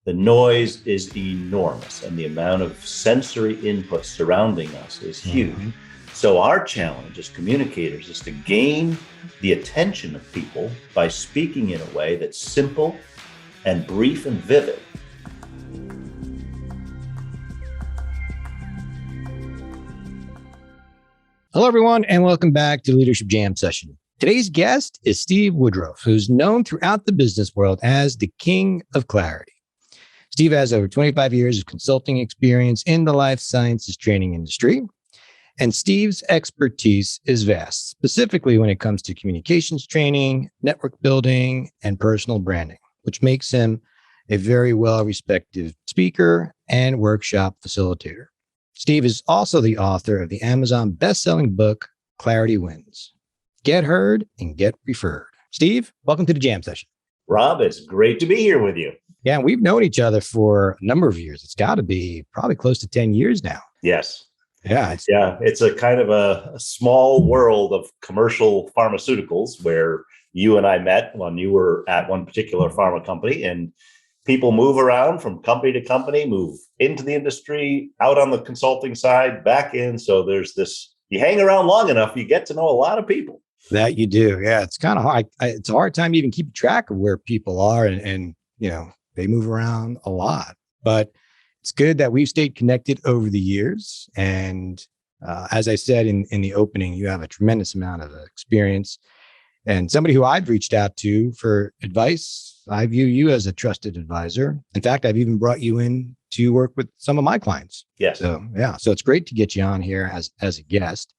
The noise is enormous, and the amount of sensory input surrounding us is huge. Mhm. So our challenge as communicators is to gain the attention of people by speaking in a way that's simple and brief and vivid. Hello, everyone, and welcome back to the Leadership Jam session. Today's guest is Steve Woodruff, who's known throughout the business world as the King of Clarity. Steve has over 25 years of consulting experience in the life sciences training industry, and Steve's expertise is vast, specifically when it comes to communications training, network building, and personal branding, which makes him a very well-respected speaker and workshop facilitator. Steve is also the author of the Amazon best-selling book, Clarity Wins. Get heard and get referred. Steve, welcome to the Jam session. Rob, it's great to be here with you. Yeah, we've known each other for a number of years. It's got to be probably close to 10 years now. Yes. Yeah. It's a kind of a small world of commercial pharmaceuticals where you and I met when you were at one particular pharma company, and people move around from company to company, move into the industry, out on the consulting side, back in. So there's this, you hang around long enough, you get to know a lot of people. That you do. Yeah. It's kind of hard. It's a hard time to even keep track of where people are and, you know, they move around a lot, but it's good that we've stayed connected over the years. And as I said in the opening, you have a tremendous amount of experience and somebody who I've reached out to for advice. I view you as a trusted advisor. In fact, I've even brought you in to work with some of my clients. Yes. So, yeah. So it's great to get you on here as a guest.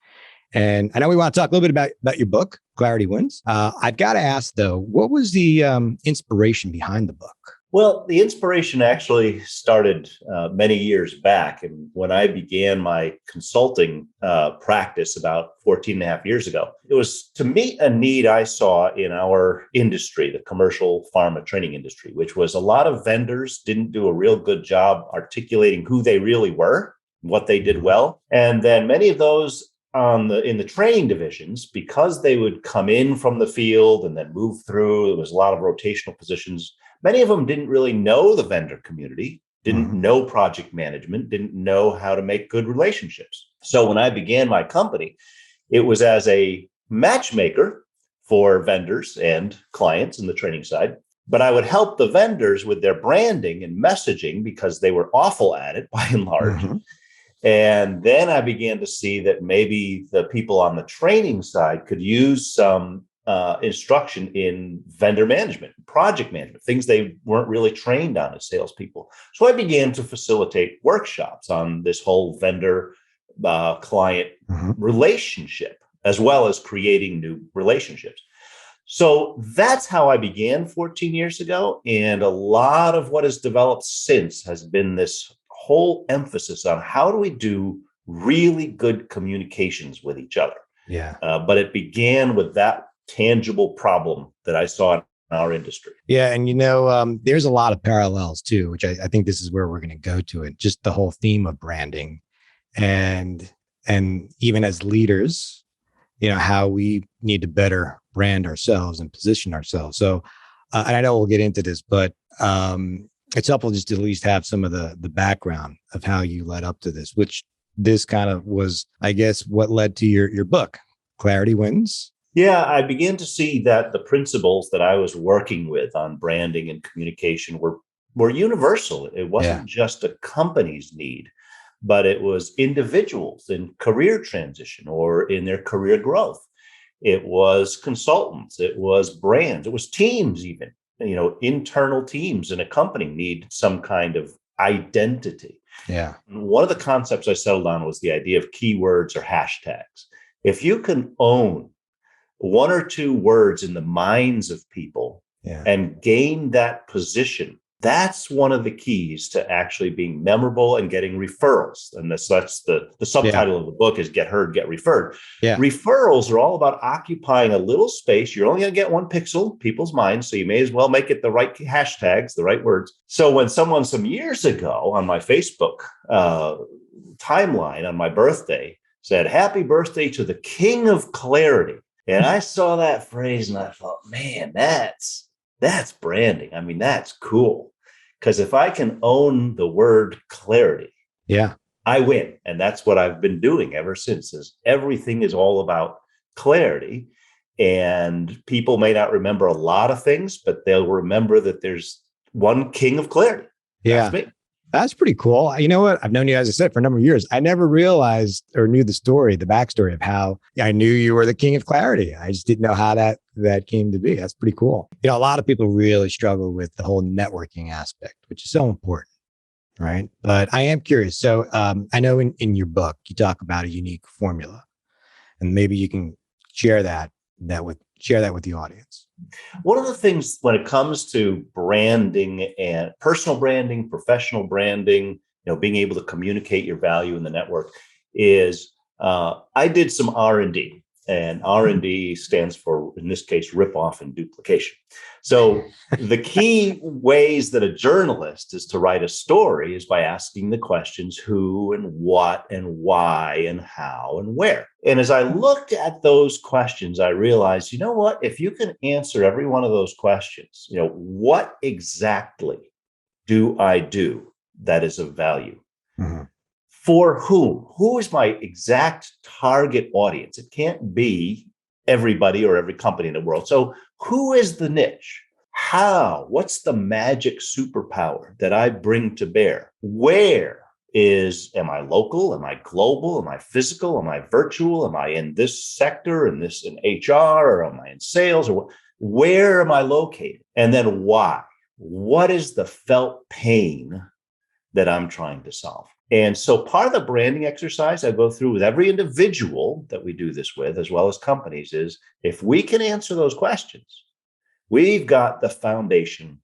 And I know we want to talk a little bit about your book, Clarity Wins. I've got to ask, though, what was the inspiration behind the book? Well, the inspiration actually started many years back. And when I began my consulting practice about 14 and a half years ago, it was to meet a need I saw in our industry, the commercial pharma training industry, which was a lot of vendors didn't do a real good job articulating who they really were, what they did well. And then many of those in the training divisions, because they would come in from the field and then move through, there was a lot of rotational positions. Many of them didn't really know the vendor community, didn't know project management, didn't know how to make good relationships. So when I began my company, it was as a matchmaker for vendors and clients in the training side. But I would help the vendors with their branding and messaging because they were awful at it by and large. And then I began to see that maybe the people on the training side could use some instruction in vendor management, project management, things they weren't really trained on as salespeople. So I began to facilitate workshops on this whole vendor client relationship, as well as creating new relationships. So that's how I began 14 years ago. And a lot of what has developed since has been this whole emphasis on how do we do really good communications with each other. Yeah. But it began with that tangible problem that I saw in our industry. Yeah. And, you know, there's a lot of parallels too, which I think this is where we're going to go to it. Just the whole theme of branding and even as leaders, you know, how we need to better brand ourselves and position ourselves. So, and I know we'll get into this, but it's helpful just to at least have some of the background of how you led up to this, which this kind of was, I guess, what led to your book, Clarity Wins. Yeah, I began to see that the principles that I was working with on branding and communication were universal. It wasn't just a company's need, but it was individuals in career transition or in their career growth. It was consultants, it was brands, it was teams even. You know, internal teams in a company need some kind of identity. Yeah. One of the concepts I settled on was the idea of keywords or hashtags. If you can own one or two words in the minds of people and gain that position, that's one of the keys to actually being memorable and getting referrals. And that's the subtitle of the book is Get Heard, Get Referred. Yeah. Referrals are all about occupying a little space. You're only going to get one pixel, people's minds. So you may as well make it the right hashtags, the right words. So when someone some years ago on my Facebook timeline on my birthday said, "Happy birthday to the King of Clarity." And I saw that phrase and I thought, man, that's branding. I mean, that's cool. Because if I can own the word clarity, Yeah. I win. And that's what I've been doing ever since. Is everything is all about clarity. And people may not remember a lot of things, but they'll remember that there's one king of clarity. That's Yeah. me. That's pretty cool. You know what? I've known you, as I said, for a number of years. I never realized or knew the backstory of how I knew you were the king of clarity. I just didn't know how that came to be. That's pretty cool. A lot of people really struggle with the whole networking aspect, which is so important, right? But I am curious. So I know in your book, you talk about a unique formula, and maybe you can share that with the audience. One of the things when it comes to branding and personal branding, professional branding, being able to communicate your value in the network is I did some R&D, and R&D stands for, in this case, rip off and duplication. So the key ways that a journalist is to write a story is by asking the questions who and what and why and how and where. And as I looked at those questions, I realized, you know what, if you can answer every one of those questions, what exactly do I do that is of value? Mm-hmm. For whom? Who is my exact target audience? It can't be everybody or every company in the world. So who is the niche? How? What's the magic superpower that I bring to bear? Am I local? Am I global? Am I physical? Am I virtual? Am I in this sector, in HR, or am I in sales? Or where am I located? And then why? What is the felt pain that I'm trying to solve? And so part of the branding exercise I go through with every individual that we do this with, as well as companies, is if we can answer those questions, we've got the foundation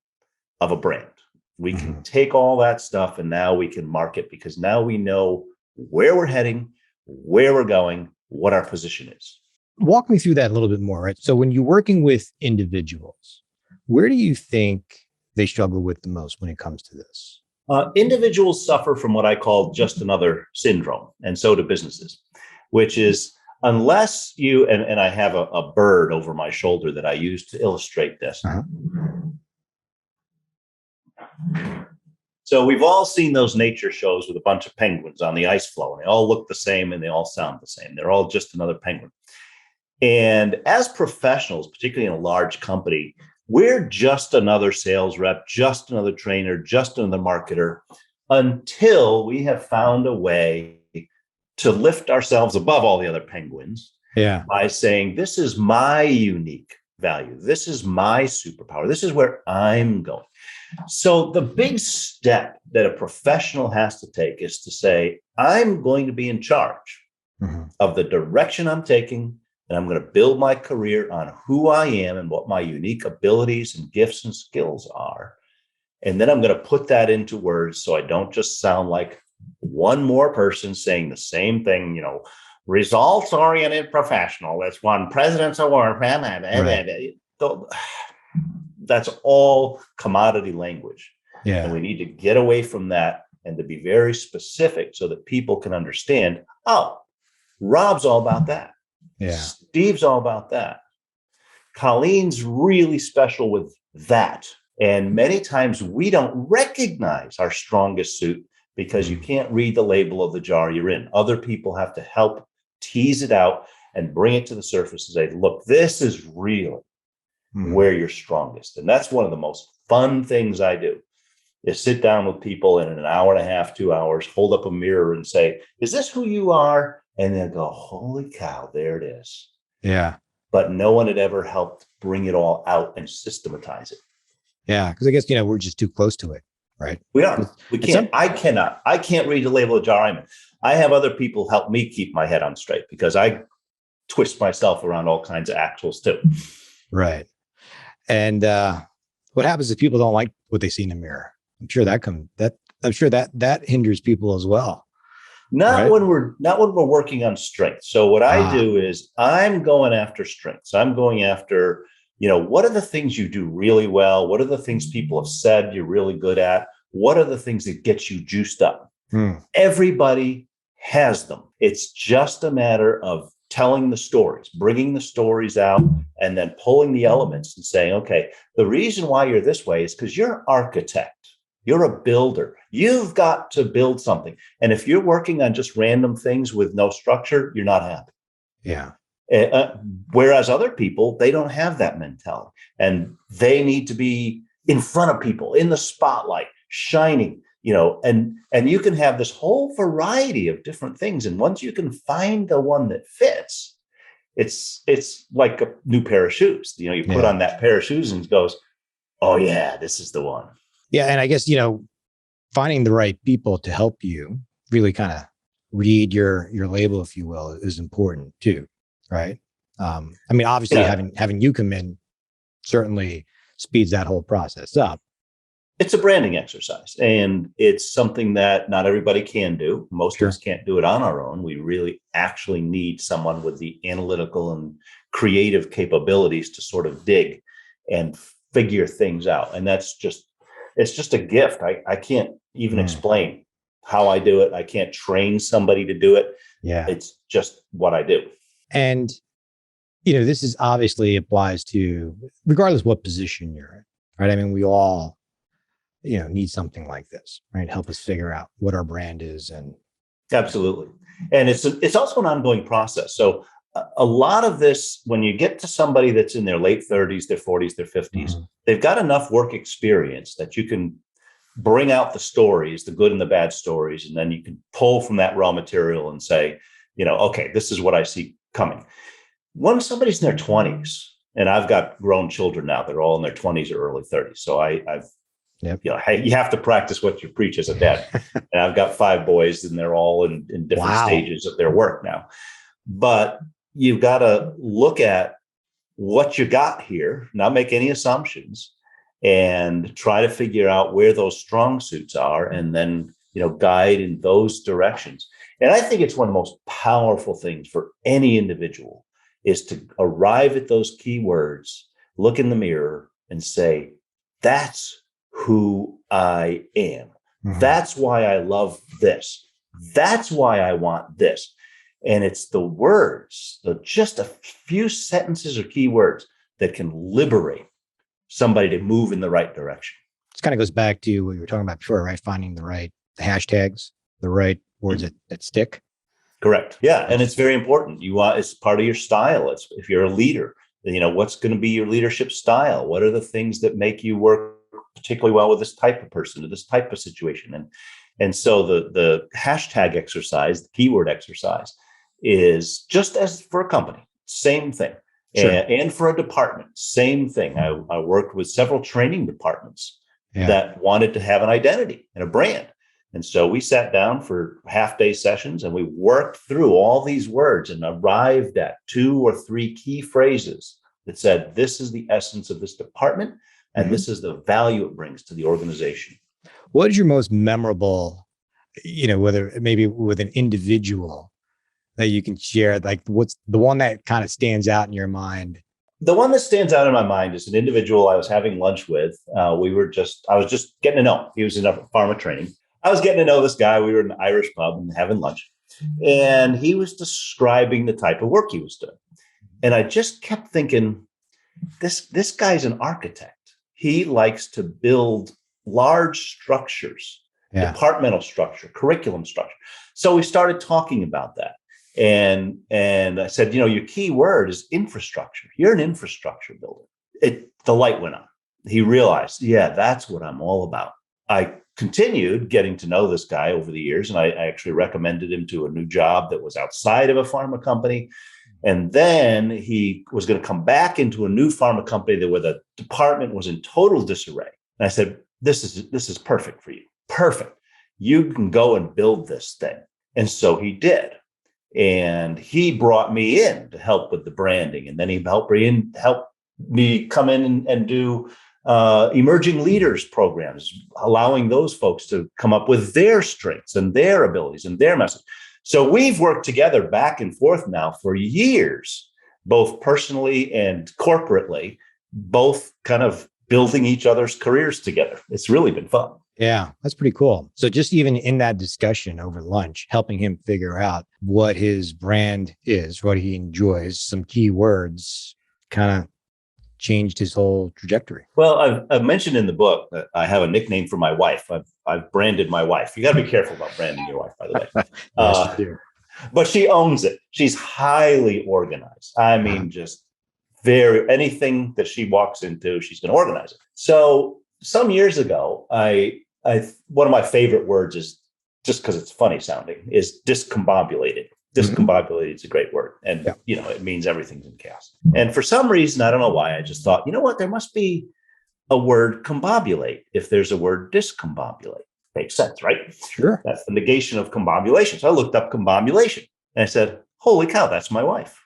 of a brand. We can take all that stuff and now we can market, because now we know where we're heading, where we're going, what our position is. Walk me through that a little bit more, right? So when you're working with individuals, where do you think they struggle with the most when it comes to this? Individuals suffer from what I call just another syndrome, and so do businesses, which is unless you, and I have a bird over my shoulder that I use to illustrate this. Uh-huh. So we've all seen those nature shows with a bunch of penguins on the ice floe, and they all look the same and they all sound the same. They're all just another penguin. And as professionals, particularly in a large company, we're just another sales rep, just another trainer, just another marketer, until we have found a way to lift ourselves above all the other penguins by saying, this is my unique value. This is my superpower. This is where I'm going. So the big step that a professional has to take is to say, I'm going to be in charge of the direction I'm taking, and I'm going to build my career on who I am and what my unique abilities and gifts and skills are. And then I'm going to put that into words so I don't just sound like one more person saying the same thing, results-oriented professional. That's won President's Award. Right. That's all commodity language. Yeah. And we need to get away from that and to be very specific so that people can understand, oh, Rob's all about that. Yeah. Steve's all about that. Colleen's really special with that. And many times we don't recognize our strongest suit because you can't read the label of the jar you're in. Other people have to help tease it out and bring it to the surface and say, look, this is really where you're strongest. And that's one of the most fun things I do, is sit down with people and in an hour and a half, 2 hours, hold up a mirror and say, is this who you are? And then go, holy cow, there it is. Yeah. But no one had ever helped bring it all out and systematize it. Yeah. Because I guess, we're just too close to it, right? We are. We can't. I cannot. I can't read the label of jar I'm in. I have other people help me keep my head on straight because I twist myself around all kinds of axles too. Right. And what happens if people don't like what they see in the mirror? I'm sure that hinders people as well. Not when we're working on strengths. So what I do is I'm going after strengths. I'm going after, what are the things you do really well? What are the things people have said you're really good at? What are the things that get you juiced up? Everybody has them. It's just a matter of telling the stories, bringing the stories out, and then pulling the elements and saying, okay, the reason why you're this way is because you're an architect You're a builder. You've got to build something. And if you're working on just random things with no structure, you're not happy. Yeah. Uh, Whereas other people, they don't have that mentality, and they need to be in front of people, in the spotlight, shining, and you can have this whole variety of different things. And once you can find the one that fits, it's like a new pair of shoes. You put on that pair of shoes and it goes, oh yeah, this is the one. Yeah. And I guess, finding the right people to help you really kind of read your label, if you will, is important too. Right. Obviously having you come in certainly speeds that whole process up. It's a branding exercise, and it's something that not everybody can do. Most of us can't do it on our own. We really actually need someone with the analytical and creative capabilities to sort of dig and figure things out. And it's just a gift. I can't even explain how I do it. I can't train somebody to do it. Yeah. It's just what I do. And, this is obviously applies to regardless what position you're in, right? We all, need something like this, right? Help us figure out what our brand is. And absolutely. And it's also an ongoing process. So a lot of this, when you get to somebody that's in their late 30s, their 40s, their 50s, they've got enough work experience that you can bring out the stories, the good and the bad stories, and then you can pull from that raw material and say, okay, this is what I see coming. When somebody's in their 20s, and I've got grown children now, they're all in their 20s or early 30s. So I've you have to practice what you preach as a dad. And I've got 5 boys, and they're all in different stages of their work now. But you've got to look at what you got here, not make any assumptions, and try to figure out where those strong suits are, and then, guide in those directions. And I think it's one of the most powerful things for any individual is to arrive at those key words, look in the mirror and say, that's who I am. That's why I love this. That's why I want this. And it's the words, just a few sentences or key words that can liberate somebody to move in the right direction. This kind of goes back to what you were talking about before, right? Finding the hashtags, the right words that stick. Correct. Yeah. And it's very important. It's part of your style. It's if you're a leader, what's going to be your leadership style? What are the things that make you work particularly well with this type of person or this type of situation? And so the hashtag exercise, the keyword exercise, is just as for a company, same thing. Sure. And for a department, same thing. I worked with several training departments that wanted to have an identity and a brand. And so we sat down for half-day sessions and we worked through all these words and arrived at 2 or 3 key phrases that said, this is the essence of this department, and this is the value it brings to the organization. What is your most memorable, whether maybe with an individual that you can share, like what's the one that kind of stands out in your mind? The one that stands out in my mind is an individual I was having lunch with. I was just getting to know. He was in a pharma training. I was getting to know this guy. We were in an Irish pub and having lunch, and he was describing the type of work he was doing. And I just kept thinking, this guy's an architect. He likes to build large structures, departmental structure, curriculum structure. So we started talking about that. And I said, your key word is infrastructure. You're an infrastructure builder. The light went on. He realized, that's what I'm all about. I continued getting to know this guy over the years, and I actually recommended him to a new job that was outside of a pharma company. And then he was going to come back into a new pharma company where the department was in total disarray. And I said, this is perfect for you. Perfect. You can go and build this thing. And so he did. And he brought me in to help with the branding. And then he helped me come in and do emerging leaders programs, allowing those folks to come up with their strengths and their abilities and their message. So we've worked together back and forth now for years, both personally and corporately, both kind of building each other's careers together. It's really been fun. Yeah, that's pretty cool. So just even in that discussion over lunch, helping him figure out what his brand is, what he enjoys, some key words kind of changed his whole trajectory? Well, I've mentioned in the book that I have a nickname for my wife. I've branded my wife. You got to be careful about branding your wife, by the way. Yes, you do. But she owns it. She's highly organized. I mean, just anything that she walks into, she's going to organize it. So some years ago, I one of my favorite words is, just because it's funny sounding, is discombobulated. Discombobulated is a great word. And, it means everything's in chaos. And for some reason, I don't know why, I just thought, you know what, there must be a word combobulate if there's a word discombobulate. Makes sense, right? Sure. That's the negation of combobulation. So I looked up combobulation and I said, holy cow, that's my wife.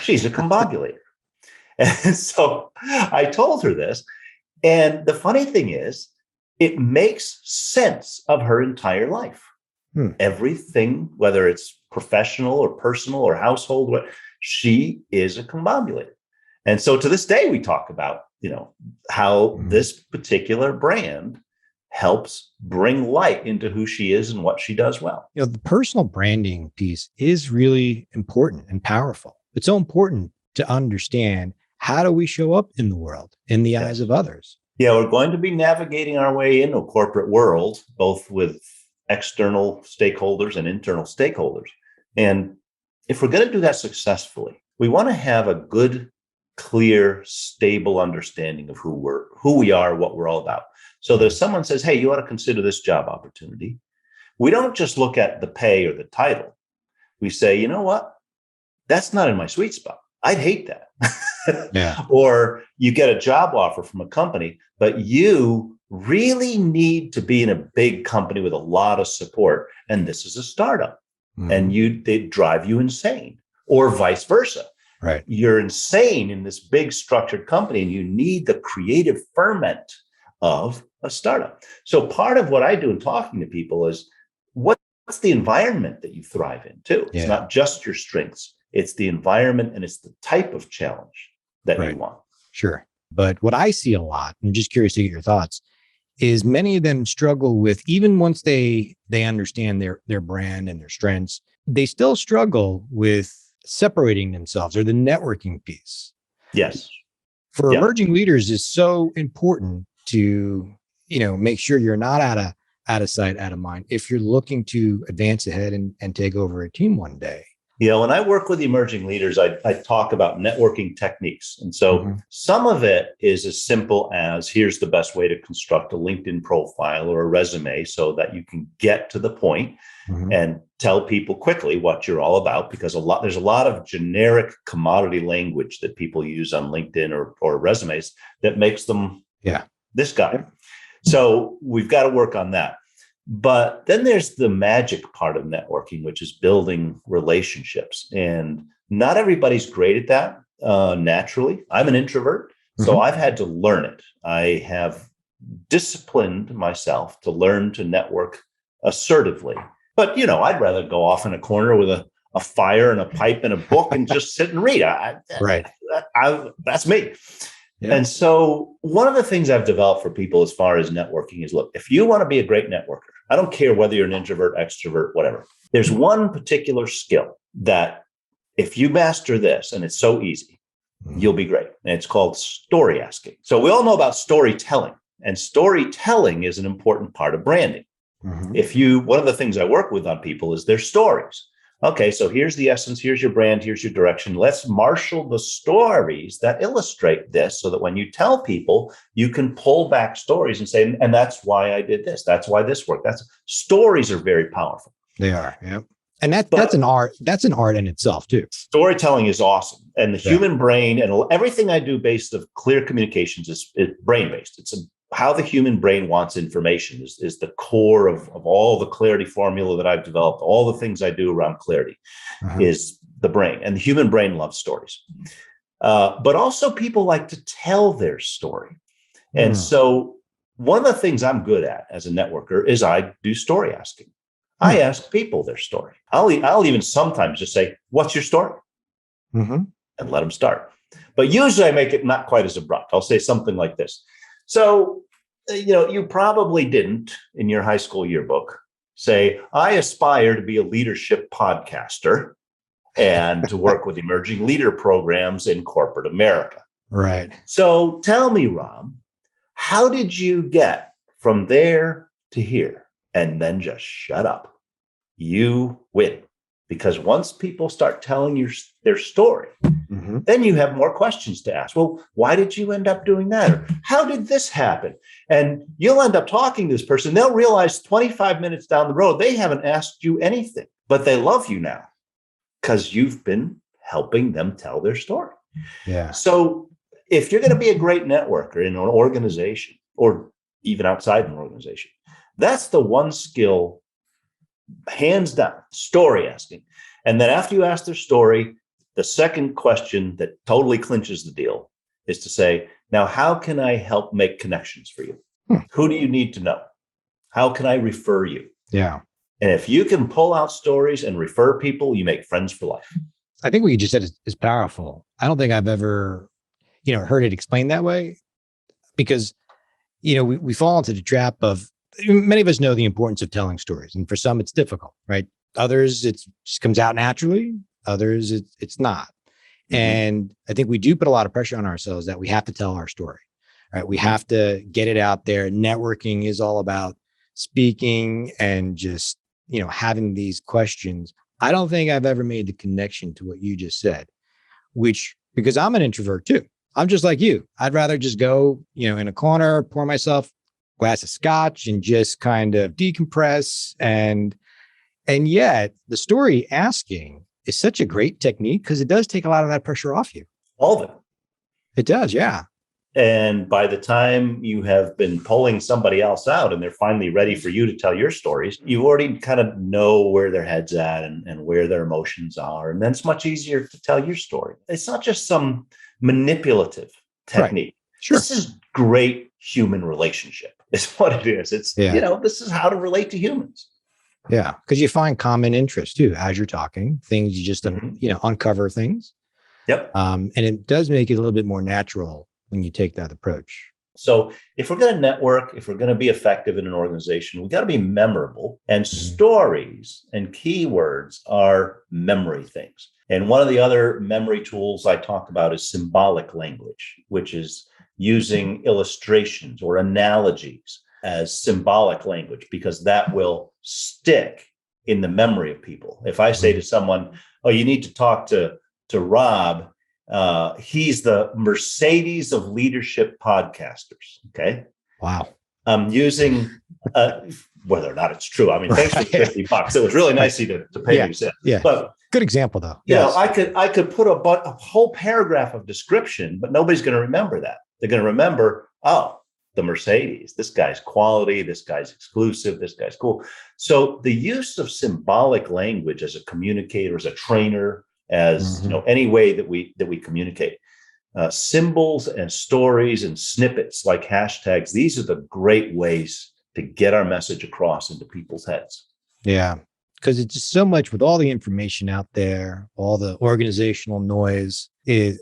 She's a combobulator. And so I told her this. And the funny thing is, it makes sense of her entire life. Everything, whether it's professional or personal or household, she is a combobulator. And so to this day, we talk about, how this particular brand helps bring light into who she is and what she does well. The personal branding piece is really important and powerful. It's so important to understand, how do we show up in the world, in the eyes of others? Yeah, we're going to be navigating our way into a corporate world, both with external stakeholders and internal stakeholders. And if we're going to do that successfully, we want to have a good, clear, stable understanding of who we are, what we're all about. So that if someone says, hey, you ought to consider this job opportunity, we don't just look at the pay or the title. We say, you know what? That's not in my sweet spot. I'd hate that. Or you get a job offer from a company, but you really need to be in a big company with a lot of support. And this is a startup. And they drive you insane, or vice versa. Right. You're insane in this big structured company and you need the creative ferment of a startup. So part of what I do in talking to people is, what's the environment that you thrive in too? It's not just your strengths, it's the environment and it's the type of challenge that you want. Sure. But what I see a lot, I'm just curious to get your thoughts, is many of them struggle with, even once they understand their brand and their strengths, they still struggle with separating themselves, or the networking piece. Yes. For emerging leaders is so important to, make sure you're not out of sight, out of mind, if you're looking to advance ahead and take over a team one day. When I work with emerging leaders, I talk about networking techniques. And so some of it is as simple as, here's the best way to construct a LinkedIn profile or a resume so that you can get to the point and tell people quickly what you're all about, because there's a lot of generic commodity language that people use on LinkedIn or resumes that makes them this guy. So we've got to work on that. But then there's the magic part of networking, which is building relationships. And not everybody's great at that naturally. I'm an introvert, so I've had to learn it. I have disciplined myself to learn to network assertively. But, I'd rather go off in a corner with a fire and a pipe and a book and just sit and read. That's me. Yeah. And so one of the things I've developed for people as far as networking is, look, if you want to be a great networker, I don't care whether you're an introvert, extrovert, whatever. There's one particular skill that if you master this, and it's so easy, you'll be great. And it's called story asking. So we all know about storytelling, and storytelling is an important part of branding. One of the things I work with on people is their stories. Okay, so here's the essence, here's your brand, here's your direction. Let's marshal the stories that illustrate this so that when you tell people, you can pull back stories and say, and that's why I did this. That's why this worked. Stories are very powerful. They are, yeah. And that's an art. That's an art in itself too. Storytelling is awesome. And the human brain and everything I do based of clear communications is brain-based. It's how the human brain wants information is the core of all the clarity formula that I've developed. All the things I do around clarity is the brain, and the human brain loves stories. But also people like to tell their story. And so one of the things I'm good at as a networker is I do story asking. I ask people their story. I'll even sometimes just say, what's your story? And let them start. But usually I make it not quite as abrupt. I'll say something like this. So, you probably didn't in your high school yearbook say, I aspire to be a leadership podcaster and to work with emerging leader programs in corporate America. Right. So tell me, Rob, how did you get from there to here? And then just shut up. You win. Because once people start telling you their story, then you have more questions to ask. Well, why did you end up doing that? Or how did this happen? And you'll end up talking to this person. They'll realize 25 minutes down the road, they haven't asked you anything, but they love you now because you've been helping them tell their story. Yeah. So if you're going to be a great networker in an organization or even outside an organization, that's the one skill, hands down, story asking. And then after you ask their story, the second question that totally clinches the deal is to say, now, how can I help make connections for you? Who do you need to know? How can I refer you? Yeah. And if you can pull out stories and refer people, you make friends for life. I think what you just said is powerful. I don't think I've ever, heard it explained that way because, we fall into the trap of, many of us know the importance of telling stories. And for some, it's difficult, right? Others, it just comes out naturally. Others, it's not. And I think we do put a lot of pressure on ourselves that we have to tell our story, right? We have to get it out there. Networking is all about speaking and just, having these questions. I don't think I've ever made the connection to what you just said, because I'm an introvert too. I'm just like you. I'd rather just go, in a corner, pour myself a glass of scotch and just kind of decompress. And yet the story asking is such a great technique because it does take a lot of that pressure off you. All of it. It does. Yeah. And by the time you have been pulling somebody else out and they're finally ready for you to tell your stories, you already kind of know where their head's at and where their emotions are. And then it's much easier to tell your story. It's not just some manipulative technique. Right. Sure. This is great human relationship is what it is. It's, this is how to relate to humans. Yeah. Because you find common interest too, as you're talking, things you just, uncover things. Yep. And it does make it a little bit more natural when you take that approach. So if we're going to network, if we're going to be effective in an organization, we got to be memorable. And stories and keywords are memory things. And one of the other memory tools I talk about is symbolic language, which is using illustrations or analogies as symbolic language, because that will stick in the memory of people. If I say to someone, oh, you need to talk to Rob, he's the Mercedes of leadership podcasters. Okay. Wow. I'm using, whether or not it's true. I mean, thanks for the $50. It was really nice of you to pay me. Yeah. But good example though. I could put a whole paragraph of description, but nobody's going to remember that. They're going to remember, the Mercedes, this guy's quality, this guy's exclusive, this guy's cool. So the use of symbolic language as a communicator, as a trainer, as any way that we communicate, symbols and stories and snippets like hashtags, these are the great ways to get our message across into people's heads. Yeah, because it's just so much with all the information out there, all the organizational noise, is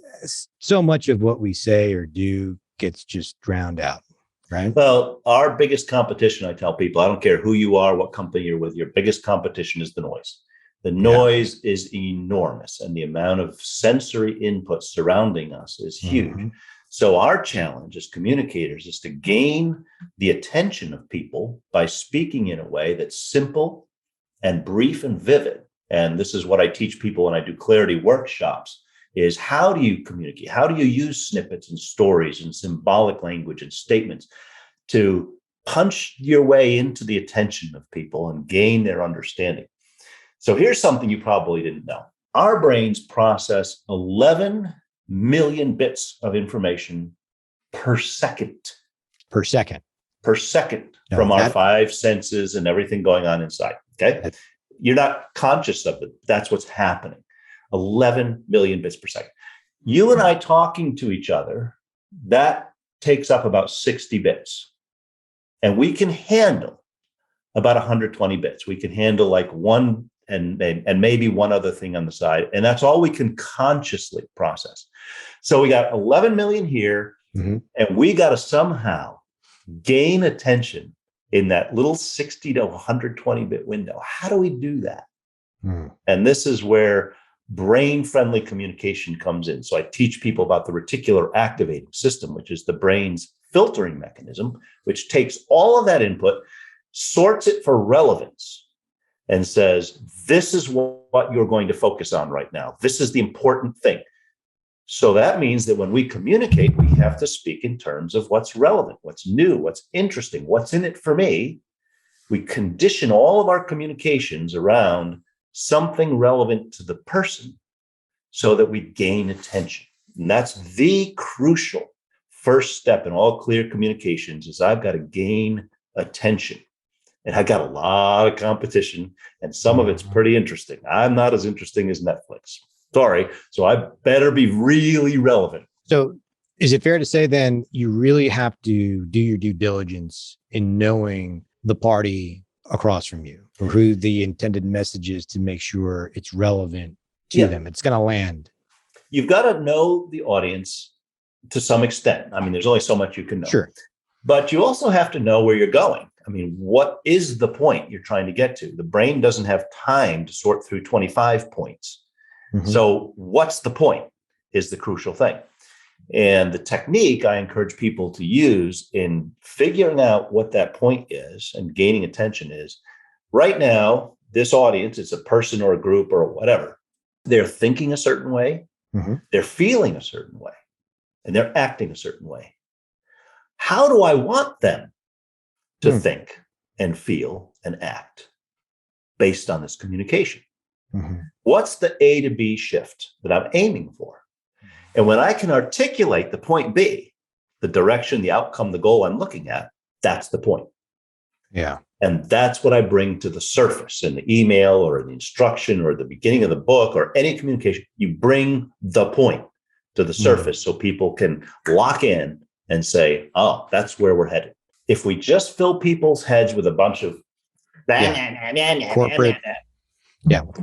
so much of what we say or do gets just drowned out. Right. Well, our biggest competition, I tell people, I don't care who you are, what company you're with, your biggest competition is the noise. The noise is enormous, and the amount of sensory input surrounding us is huge. So our challenge as communicators is to gain the attention of people by speaking in a way that's simple and brief and vivid. And this is what I teach people when I do clarity workshops, is how do you communicate? How do you use snippets and stories and symbolic language and statements to punch your way into the attention of people and gain their understanding? So here's something you probably didn't know. Our brains process 11 million bits of information per second. Per second. From our five senses and everything going on inside. Okay. You're not conscious of it. That's what's happening. 11 million bits per second. You and I talking to each other, that takes up about 60 bits. And we can handle about 120 bits. We can handle like one and maybe one other thing on the side. And that's all we can consciously process. So we got 11 million here, and we got to somehow gain attention in that little 60 to 120 bit window. How do we do that? And this is where brain-friendly communication comes in. So I teach people about the reticular activating system, which is the brain's filtering mechanism, which takes all of that input, sorts it for relevance, and says, this is what you're going to focus on right now. This is the important thing. So that means that when we communicate, we have to speak in terms of what's relevant, what's new, what's interesting, what's in it for me. We condition all of our communications around something relevant to the person so that we gain attention. And that's the crucial first step in all clear communications is I've got to gain attention. And I got a lot of competition, and some of it's pretty interesting. I'm not as interesting as Netflix. Sorry. So I better be really relevant. So is it fair to say then you really have to do your due diligence in knowing the party across from you or who the intended message is to make sure it's relevant to them? It's going to land. You've got to know the audience to some extent. I mean, there's only so much you can know. Sure. But you also have to know where you're going. I mean, what is the point you're trying to get to? The brain doesn't have time to sort through 25 points. Mm-hmm. So what's the point is the crucial thing. And the technique I encourage people to use in figuring out what that point is and gaining attention is, right now, this audience, it's a person or a group or whatever, they're thinking a certain way, they're feeling a certain way, and they're acting a certain way. How do I want them to think and feel and act based on this communication? What's the A to B shift that I'm aiming for? And when I can articulate the point B, the direction, the outcome, the goal I'm looking at, that's the point. Yeah. And that's what I bring to the surface in the email or the instruction or the beginning of the book or any communication. You bring the point to the surface so people can lock in and say, oh, that's where we're headed. If we just fill people's heads with a bunch of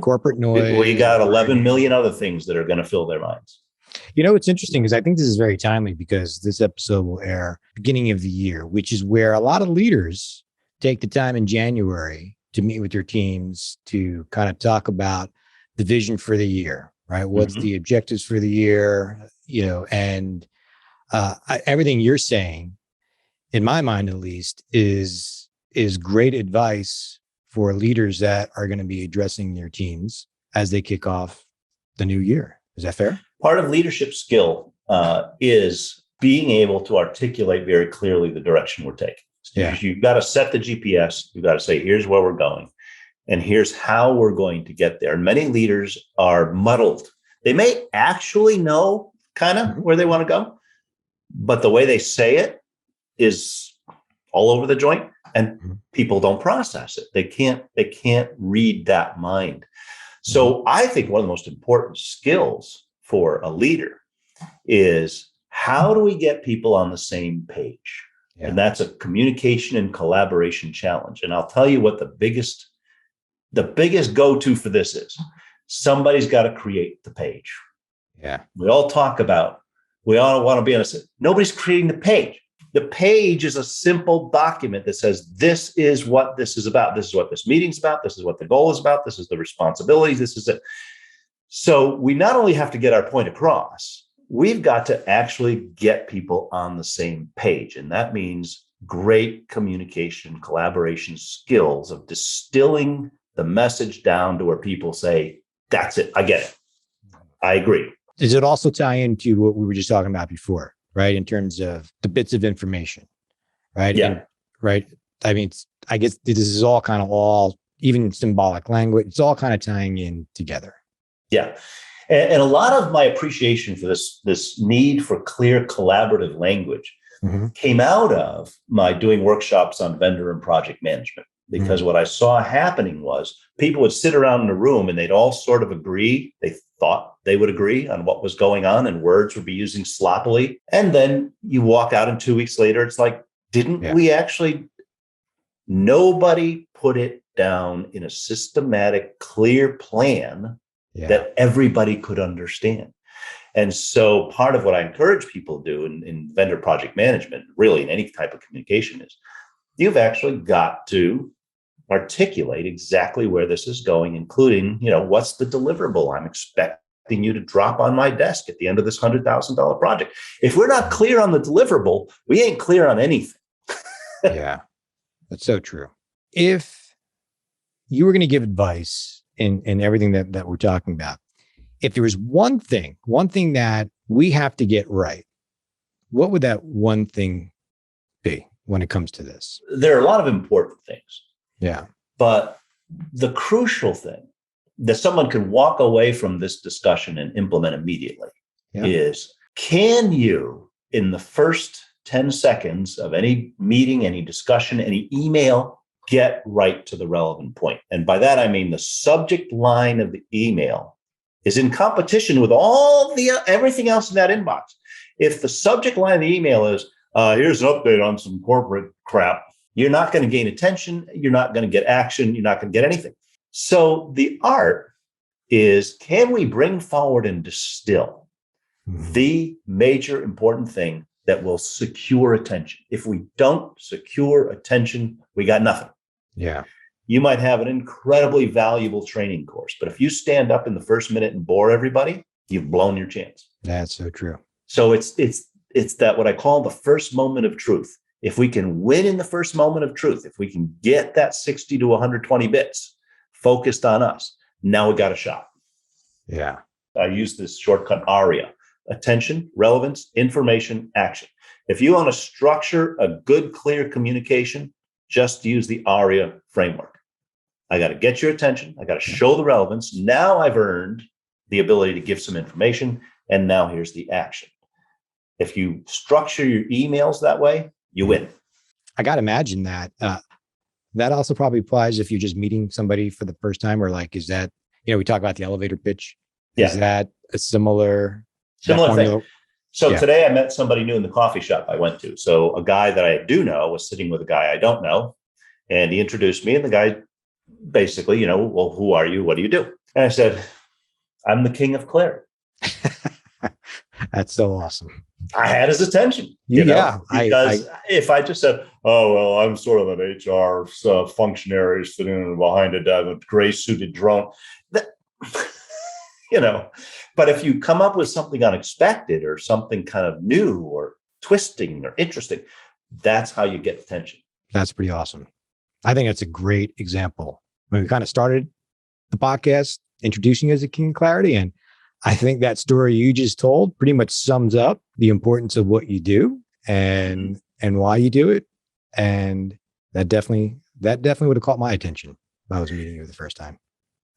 corporate noise, we got 11 million other things that are going to fill their minds. You know, what's interesting is I think this is very timely because this episode will air beginning of the year, which is where a lot of leaders take the time in January to meet with their teams to kind of talk about the vision for the year, right? What's the objectives for the year, you know, and everything you're saying, in my mind, at least, is great advice for leaders that are going to be addressing their teams as they kick off the new year. Is that fair? Part of leadership skill is being able to articulate very clearly the direction we're taking. So you've got to set the GPS. You've got to say, here's where we're going, and here's how we're going to get there. And many leaders are muddled. They may actually know kind of where they want to go, but the way they say it is all over the joint, and people don't process it. They can't read that mind. So I think one of the most important skills for a leader is how do we get people on the same page? And that's a communication and collaboration challenge. And I'll tell you what the biggest go-to for this is. Somebody's got to create the page. Yeah. We all want to be on nobody's creating the page. The page is a simple document that says, this is what this is about. This is what this meeting's about. This is what the goal is about. This is the responsibilities. This is it. So we not only have to get our point across, we've got to actually get people on the same page. And that means great communication, collaboration skills of distilling the message down to where people say, that's it. I get it. I agree. Does it also tie into what we were just talking about before, right? In terms of the bits of information, right? Yeah. Right. I mean, I guess this is all even symbolic language. It's all kind of tying in together. Yeah. And a lot of my appreciation for this need for clear collaborative language came out of my doing workshops on vendor and project management, because what I saw happening was people would sit around in a room and they'd all sort of agree. They thought they would agree on what was going on, and words would be using sloppily. And then you walk out and 2 weeks later, it's like, didn't we actually, nobody put it down in a systematic, clear plan that everybody could understand. And so part of what I encourage people to do in vendor project management, really in any type of communication, is you've actually got to articulate exactly where this is going, including, what's the deliverable I'm expecting you to drop on my desk at the end of this $100,000 project. If we're not clear on the deliverable, we ain't clear on anything. Yeah, that's so true. If you were going to give advice in everything that we're talking about, if there was one thing that we have to get right, what would that one thing be when it comes to this? There are a lot of important things. Yeah. But the crucial thing that someone can walk away from this discussion and implement immediately is, can you, in the first 10 seconds of any meeting, any discussion, any email, get right to the relevant point? And by that, I mean the subject line of the email is in competition with everything else in that inbox. If the subject line of the email is, here's an update on some corporate crap, you're not going to gain attention. You're not going to get action. You're not going to get anything. So the art is, can we bring forward and distill the major important thing that will secure attention? If we don't secure attention, we got nothing. Yeah. You might have an incredibly valuable training course, but if you stand up in the first minute and bore everybody, you've blown your chance. That's so true. So it's that what I call the first moment of truth. If we can win in the first moment of truth, if we can get that 60 to 120 bits focused on us, now we got a shot. Yeah. I use this shortcut ARIA: attention, relevance, information, action. If you want to structure a good, clear communication, just use the ARIA framework. I got to get your attention. I got to show the relevance. Now I've earned the ability to give some information. And now here's the action. If you structure your emails that way, you win. I got to imagine that. That also probably applies if you're just meeting somebody for the first time, or like, is that, we talk about the elevator pitch. Is that a similar thing? So today I met somebody new in the coffee shop I went to. So a guy that I do know was sitting with a guy I don't know. And he introduced me, and the guy basically, well, who are you? What do you do? And I said, I'm the king of clarity. That's so awesome. I had his attention. Because if I just said, oh, well, I'm sort of an HR functionary sitting behind a gray suited drone, but if you come up with something unexpected or something kind of new or twisting or interesting, that's how you get attention. That's pretty awesome. I think that's a great example. When we kind of started the podcast introducing you as a king of clarity, and I think that story you just told pretty much sums up the importance of what you do and why you do it. And that definitely would have caught my attention if I was meeting you the first time.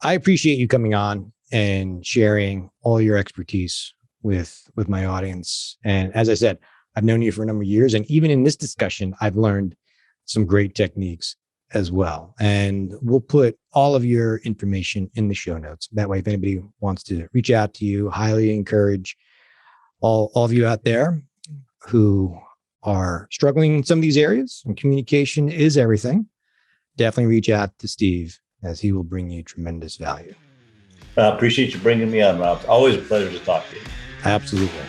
I appreciate you coming on and sharing all your expertise with my audience. And as I said, I've known you for a number of years, and even in this discussion, I've learned some great techniques as well. And we'll put all of your information in the show notes. That way, if anybody wants to reach out to you, highly encourage all of you out there who are struggling in some of these areas, and communication is everything. Definitely reach out to Steve, as he will bring you tremendous value. I appreciate you bringing me on, Rob. It's always a pleasure to talk to you. Absolutely.